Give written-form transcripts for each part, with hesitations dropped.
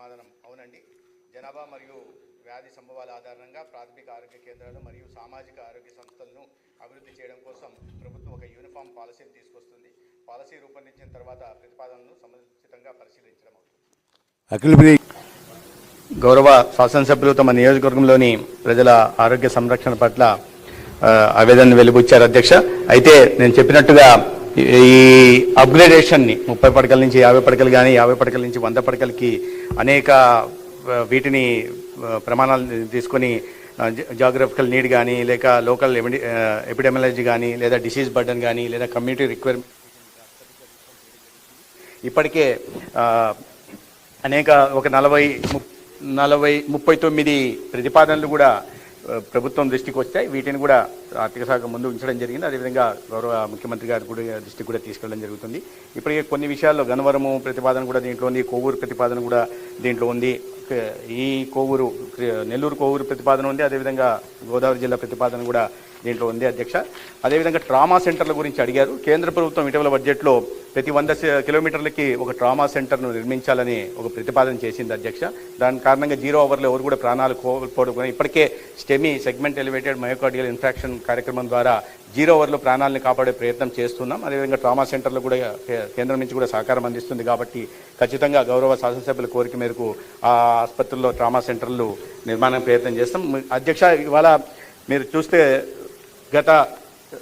సమాధానం అవునండి. జనాభా మరియు వ్యాధి సంభవాల ఆధారంగా ప్రాథమిక ఆరోగ్య కేంద్రాలు మరియు సామాజిక ఆరోగ్య సంస్థలను అభివృద్ధి చేయడం కోసం ప్రభుత్వం ఒక యూనిఫామ్ పాలసీని తీసుకొస్తుంది. పాలసీ రూపొందించిన తర్వాత ప్రతిపాదనను సముచితంగా పరిశీలించడం అవుతుంది. గౌరవ శాసనసభ్యులు తమ నియోజకవర్గంలోని ప్రజల ఆరోగ్య సంరక్షణ పట్ల ఆవేదనను వెలిబుచ్చారు అధ్యక్ష. అయితే నేను చెప్పినట్టుగా ఈ అప్గ్రేడేషన్ని 30 పడకల నుంచి 50 పడకలు కానీ 50 పడకల నుంచి 100 పడకలకి అనేక వీటిని ప్రమాణాలు తీసుకొని జాగ్రఫికల్ నీడ్ కానీ లేక లోకల్ ఎపిడెమియాలజీ కానీ లేదా డిసీజ్ బర్డన్ కానీ లేదా కమ్యూనిటీ రిక్వైర్మెంట్ ఇప్పటికే అనేక ఒక 39 ప్రతిపాదనలు కూడా ప్రభుత్వం దృష్టికి వచ్చాయి. వీటిని కూడా ఆర్థిక శాఖ ముందు ఉంచడం జరిగింది. అదేవిధంగా గౌరవ ముఖ్యమంత్రి గారి కూడా దృష్టికి కూడా తీసుకెళ్ళడం జరుగుతుంది. ఇప్పటికే కొన్ని విషయాల్లో గన్నవరము ప్రతిపాదన కూడా దీంట్లో ఉంది, కోవూరు ప్రతిపాదన కూడా దీంట్లో ఉంది, ఈ కోవూరు నెల్లూరు కోవూరు ప్రతిపాదన ఉంది, అదేవిధంగా గోదావరి జిల్లా ప్రతిపాదన కూడా దీంట్లో ఉంది అధ్యక్ష. అదేవిధంగా ట్రామా సెంటర్ల గురించి అడిగారు. కేంద్ర ప్రభుత్వం ఇటీవల బడ్జెట్లో ప్రతి 100 కిలోమీటర్లకి ఒక ట్రామా సెంటర్ను నిర్మించాలని ఒక ప్రతిపాదన చేసింది అధ్యక్ష. దాని కారణంగా 0 అవర్లో ఎవరు కూడా ప్రాణాలు కోల్పోవడం, ఇప్పటికే STEMI segment elevated myocardial infarction కార్యక్రమం ద్వారా 0 అవర్లో ప్రాణాలను కాపాడే ప్రయత్నం చేస్తున్నాం. అదేవిధంగా ట్రామా సెంటర్లు కూడా కేంద్రం నుంచి కూడా సహకారం అందిస్తుంది కాబట్టి ఖచ్చితంగా గౌరవ శాసనసభ్యుల కోరిక మేరకు ఆ ఆసుపత్రుల్లో ట్రామా సెంటర్లు నిర్మాణం ప్రయత్నం చేస్తాం అధ్యక్ష. ఇవాళ మీరు చూస్తే గత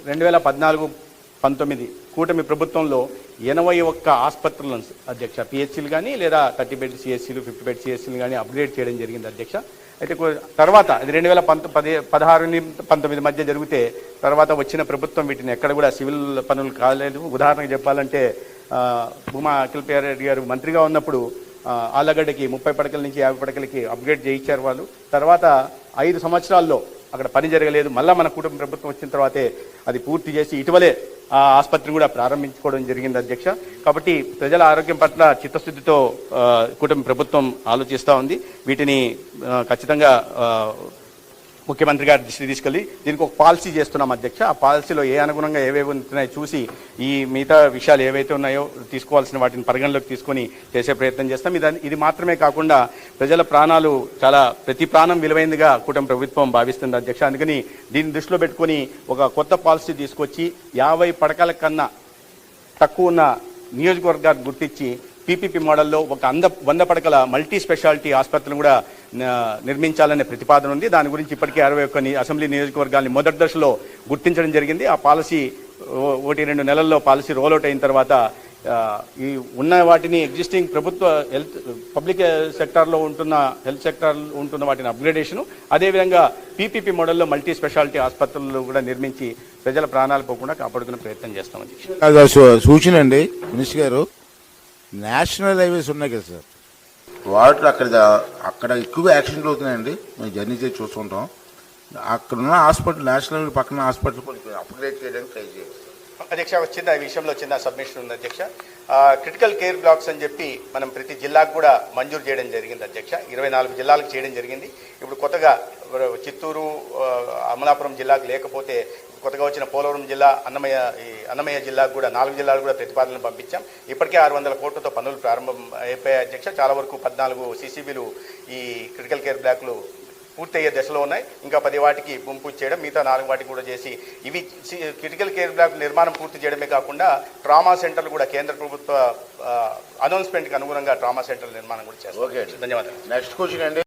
2014-19 కూటమి ప్రభుత్వంలో 81 ఆసుపత్రులను అధ్యక్ష పిహెచ్సీలు కానీ లేదా 30 బెడ్ సిఎస్సీలు 50 బెడ్ సిఎస్సీలు కానీ అప్గ్రేడ్ చేయడం జరిగింది అధ్యక్ష. అయితే తర్వాత అది 2016-19 మధ్య జరిగితే తర్వాత వచ్చిన ప్రభుత్వం వీటిని ఎక్కడ కూడా సివిల్ పనులు కాలేదు. ఉదాహరణకు చెప్పాలంటే భూమా అఖిలప్రియ రెడ్డి గారు మంత్రిగా ఉన్నప్పుడు ఆలగడ్డకి 30 పడకల నుంచి 50 పడకలకి అప్గ్రేడ్ చేయించారు వాళ్ళు. తర్వాత 5 సంవత్సరాల్లో అక్కడ పని జరగలేదు. మళ్ళీ మన కుటుంబ ప్రభుత్వం వచ్చిన తర్వాతే అది పూర్తి చేసి ఇటీవలే ఆ ఆసుపత్రిని కూడా ప్రారంభించుకోవడం జరిగింది అధ్యక్ష. కాబట్టి ప్రజల ఆరోగ్యం పట్ల చిత్తశుద్ధితో కుటుంబ ప్రభుత్వం ఆలోచిస్తూ ఉంది. వీటిని ఖచ్చితంగా ముఖ్యమంత్రి గారి దృష్టికి తీసుకెళ్ళి దీనికి ఒక పాలసీ చేస్తున్నాం అధ్యక్ష. ఆ పాలసీలో ఏ అనుగుణంగా ఏవేవి ఉంటున్నాయో చూసి ఈ మిగతా విషయాలు ఏవైతే ఉన్నాయో తీసుకోవాల్సిన వాటిని పరిగణలోకి తీసుకొని చేసే ప్రయత్నం చేస్తాం. ఇది మాత్రమే కాకుండా ప్రజల ప్రాణాలు ప్రతి ప్రాణం విలువైందిగా కుటుంబ ప్రభుత్వం భావిస్తుంది అధ్యక్ష. అందుకని దీన్ని దృష్టిలో పెట్టుకొని ఒక కొత్త పాలసీ తీసుకొచ్చి 50 పడకల కన్నా తక్కువ ఉన్న నియోజకవర్గాన్ని గుర్తించి పీపీపీ మోడల్లో ఒక 100 పడకల మల్టీ స్పెషాలిటీ ఆసుపత్రిని కూడా నిర్మించాలనే ప్రతిపాదన ఉంది. దాని గురించి ఇప్పటికే 61 అసెంబ్లీ నియోజకవర్గాన్ని మొదటి దశలో గుర్తించడం జరిగింది. ఆ పాలసీ 1-2 నెలల్లో పాలసీ రోల్అవుట్ అయిన తర్వాత ఈ ఉన్న వాటిని ఎగ్జిస్టింగ్ ప్రభుత్వ పబ్లిక్ సెక్టార్లో ఉంటున్న హెల్త్ సెక్టార్లో ఉంటున్న వాటిని అప్గ్రేడేషను, అదేవిధంగా పీపీపీ మోడల్లో మల్టీ స్పెషాలిటీ ఆసుపత్రులు కూడా నిర్మించి ప్రజల ప్రాణాలు పోకుండా కాపాడుకునే ప్రయత్నం చేస్తామని సూచన అండి. మినిస్టర్ గారు, నేషనల్ హైవేస్ ఉన్నాయి కదా సార్, వాటిలో అక్కడ ఎక్కువ యాక్సిడెంట్లు అవుతున్నాయండి. మేము జర్నీ చేసి చూస్తుంటాం. అక్కడున్న హాస్పిటల్ నేషనల్ హైవే పక్కన హాస్పిటల్ కొంచెం అప్గ్రేడ్ చేయడానికి ట్రై చేయాలి అధ్యక్ష. ఈ విషయంలో చిన్న సబ్మిషన్ ఉంది అధ్యక్ష. క్రిటికల్ కేర్ బ్లాక్స్ అని చెప్పి మనం ప్రతి జిల్లాకు కూడా మంజూరు చేయడం జరిగింది అధ్యక్ష. 24 జిల్లాలకు చేయడం జరిగింది. ఇప్పుడు కొత్తగా చిత్తూరు అమలాపురం జిల్లాకు లేకపోతే కొత్తగా వచ్చిన పోలవరం జిల్లా అన్నమయ్య జిల్లాకు కూడా 4 జిల్లాలు కూడా ప్రతిపాదనలు పంపించాం. ఇప్పటికే 600 కోట్లతో పనులు ప్రారంభం అయిపోయాయి అధ్యక్ష. చాలా వరకు 14 సీసీబీలు ఈ క్రిటికల్ కేర్ బ్లాక్లు పూర్తయ్యే దశలో ఉన్నాయి. ఇంకా 10 వాటికి పూర్తి చేయడం, మిగతా 4 వాటికి కూడా చేసి ఇవి క్రిటికల్ కేర్ బ్లాక్ నిర్మాణం పూర్తి చేయడమే కాకుండా ట్రామా సెంటర్లు కూడా కేంద్ర ప్రభుత్వ అనౌన్స్మెంట్కి అనుగుణంగా ట్రామా సెంటర్ల నిర్మాణం కూడా చేస్తాం. ఓకే, ధన్యవాదాలు. నెక్స్ట్ క్వశ్చన్ అండి.